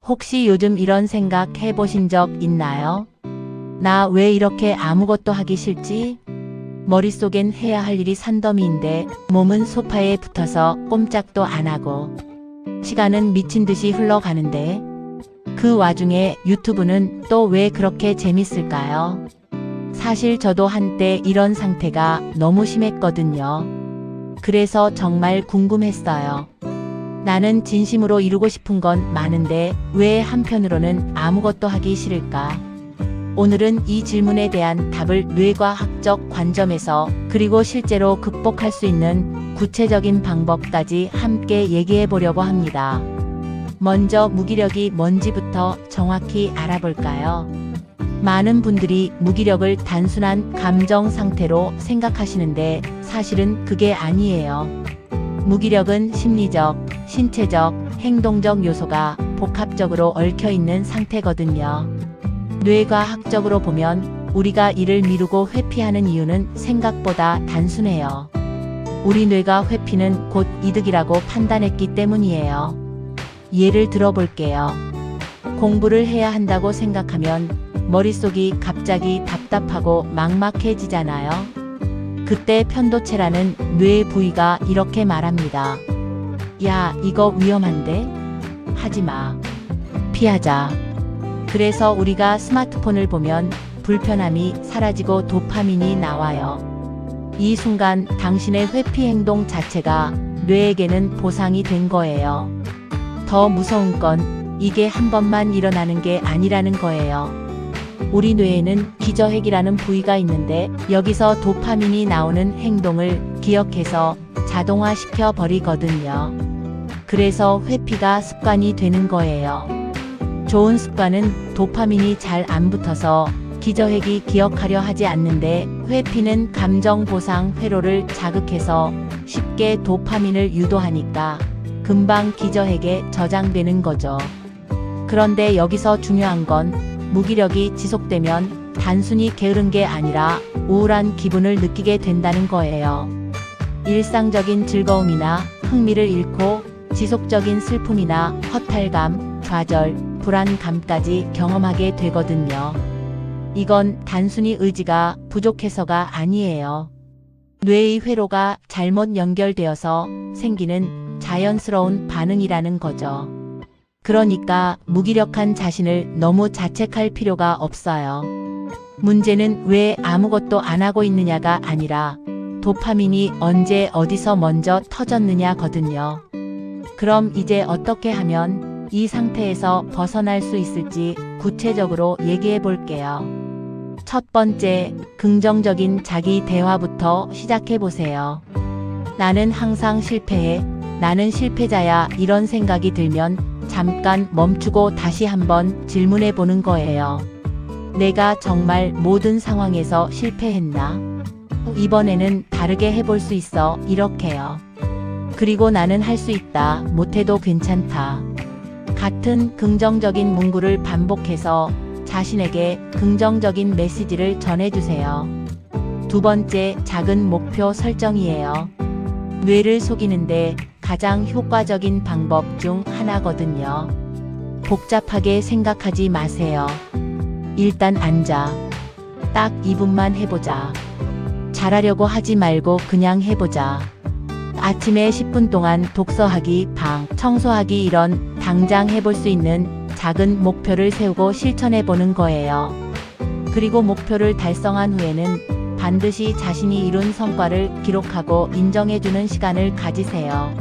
혹시 요즘 이런 생각 해보신 적 있나요? 나 왜 이렇게 아무것도 하기 싫지? 머릿속엔 해야 할 일이 산더미인데 몸은 소파에 붙어서 꼼짝도 안 하고 시간은 미친 듯이 흘러가는데 그 와중에 유튜브는 또 왜 그렇게 재밌을까요? 사실 저도 한때 이런 상태가 너무 심했거든요. 그래서 정말 궁금했어요. 나는 진심으로 이루고 싶은 건 많은데 왜 한편으로는 아무것도 하기 싫을까? 오늘은 이 질문에 대한 답을 뇌과학적 관점에서 그리고 실제로 극복할 수 있는 구체적인 방법까지 함께 얘기해 보려고 합니다. 먼저 무기력이 뭔지부터 정확히 알아볼까요? 많은 분들이 무기력을 단순한 감정 상태로 생각하시는데 사실은 그게 아니에요. 무기력은 심리적, 신체적, 행동적 요소가 복합적으로 얽혀 있는 상태거든요. 뇌과학적으로 보면 우리가 일을 미루고 회피하는 이유는 생각보다 단순해요. 우리 뇌가 회피는 곧 이득이라고 판단했기 때문이에요. 예를 들어 볼게요. 공부를 해야 한다고 생각하면 머릿속이 갑자기 답답하고 막막해지잖아요. 그때 편도체라는 뇌 부위가 이렇게 말합니다. 야, 이거 위험한데? 하지 마. 피하자. 그래서 우리가 스마트폰을 보면 불편함이 사라지고 도파민이 나와요. 이 순간 당신의 회피 행동 자체가 뇌에게는 보상이 된 거예요. 더 무서운 건 이게 한 번만 일어나는 게 아니라는 거예요. 우리 뇌에는 기저핵이라는 부위가 있는데 여기서 도파민이 나오는 행동을 기억해서 자동화시켜 버리거든요. 그래서 회피가 습관이 되는 거예요. 좋은 습관은 도파민이 잘 안 붙어서 기저핵이 기억하려 하지 않는데 회피는 감정 보상 회로를 자극해서 쉽게 도파민을 유도하니까 금방 기저핵에 저장되는 거죠. 그런데 여기서 중요한 건 무기력이 지속되면 단순히 게으른 게 아니라 우울한 기분을 느끼게 된다는 거예요. 일상적인 즐거움이나 흥미를 잃고 지속적인 슬픔이나 허탈감, 좌절, 불안감까지 경험하게 되거든요. 이건 단순히 의지가 부족해서가 아니에요. 뇌의 회로가 잘못 연결되어서 생기는 자연스러운 반응이라는 거죠. 그러니까 무기력한 자신을 너무 자책할 필요가 없어요. 문제는 왜 아무것도 안 하고 있느냐가 아니라 도파민이 언제 어디서 먼저 터졌느냐거든요. 그럼 이제 어떻게 하면 이 상태에서 벗어날 수 있을지 구체적으로 얘기해 볼게요. 첫 번째, 긍정적인 자기 대화부터 시작해 보세요. 나는 항상 실패해. 나는 실패자야. 이런 생각이 들면 잠깐 멈추고 다시 한번 질문해 보는 거예요. 내가 정말 모든 상황에서 실패했나? 이번에는 다르게 해볼 수 있어. 이렇게요. 그리고 나는 할 수 있다. 못해도 괜찮다. 같은 긍정적인 문구를 반복해서 자신에게 긍정적인 메시지를 전해주세요. 두 번째, 작은 목표 설정이에요. 뇌를 속이는데 가장 효과적인 방법 중 하나거든요. 복잡하게 생각하지 마세요. 일단 앉아. 딱 2분만 해보자. 잘하려고 하지 말고 그냥 해보자. 아침에 10분 동안 독서하기, 방 청소하기 이런 당장 해볼 수 있는 작은 목표를 세우고 실천해보는 거예요. 그리고 목표를 달성한 후에는 반드시 자신이 이룬 성과를 기록하고 인정해주는 시간을 가지세요.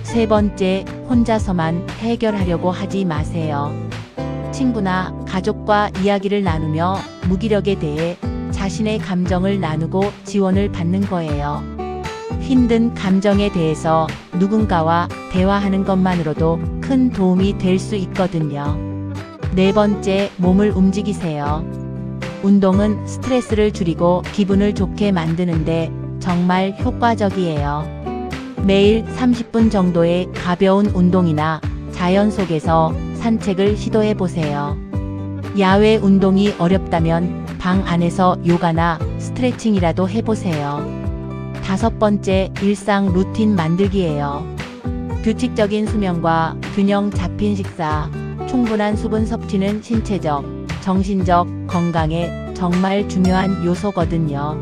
세 번째, 혼자서만 해결하려고 하지 마세요. 친구나 가족과 이야기를 나누며 무기력에 대해 자신의 감정을 나누고 지원을 받는 거예요. 힘든 감정에 대해서 누군가와 대화하는 것만으로도 큰 도움이 될 수 있거든요. 네 번째, 몸을 움직이세요. 운동은 스트레스를 줄이고 기분을 좋게 만드는데 정말 효과적이에요. 매일 30분 정도의 가벼운 운동이나 자연 속에서 산책을 시도해 보세요. 야외 운동이 어렵다면 방 안에서 요가나 스트레칭이라도 해보세요. 다섯 번째, 일상 루틴 만들기예요. 규칙적인 수면과 균형 잡힌 식사, 충분한 수분 섭취는 신체적, 정신적 건강에 정말 중요한 요소거든요.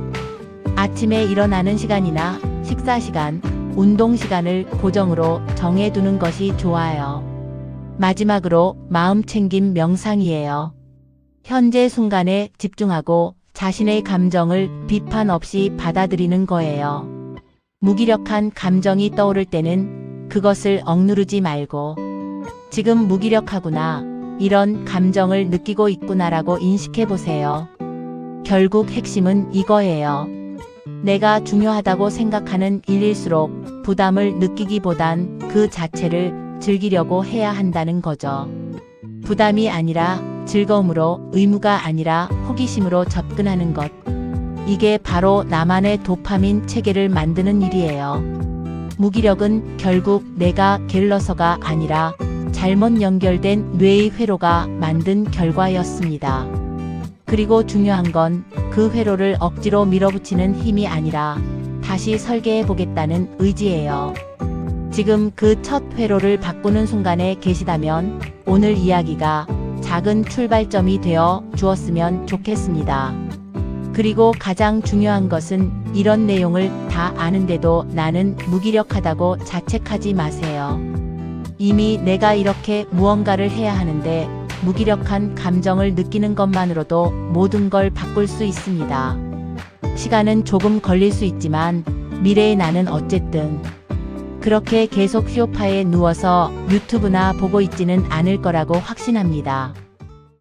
아침에 일어나는 시간이나 식사 시간, 운동 시간을 고정으로 정해두는 것이 좋아요. 마지막으로 마음 챙김 명상이에요. 현재 순간에 집중하고 자신의 감정을 비판 없이 받아들이는 거예요. 무기력한 감정이 떠오를 때는 그것을 억누르지 말고 지금 무기력하구나, 이런 감정을 느끼고 있구나라고 인식해 보세요. 결국 핵심은 이거예요. 내가 중요하다고 생각하는 일일수록 부담을 느끼기보단 그 자체를 즐기려고 해야 한다는 거죠. 부담이 아니라 즐거움으로, 의무가 아니라 호기심으로 접근하는 것. 이게 바로 나만의 도파민 체계를 만드는 일이에요. 무기력은 결국 내가 게을러서가 아니라 잘못 연결된 뇌의 회로가 만든 결과였습니다. 그리고 중요한 건 그 회로를 억지로 밀어붙이는 힘이 아니라 다시 설계해 보겠다는 의지예요. 지금 그 첫 회로를 바꾸는 순간에 계시다면 오늘 이야기가 작은 출발점이 되어 주었으면 좋겠습니다. 그리고 가장 중요한 것은 이런 내용을 다 아는데도 나는 무기력하다고 자책하지 마세요. 이미 내가 이렇게 무언가를 해야 하는데 무기력한 감정을 느끼는 것만으로도 모든 걸 바꿀 수 있습니다. 시간은 조금 걸릴 수 있지만 미래의 나는 어쨌든 그렇게 계속 소파에 누워서 유튜브나 보고 있지는 않을 거라고 확신합니다.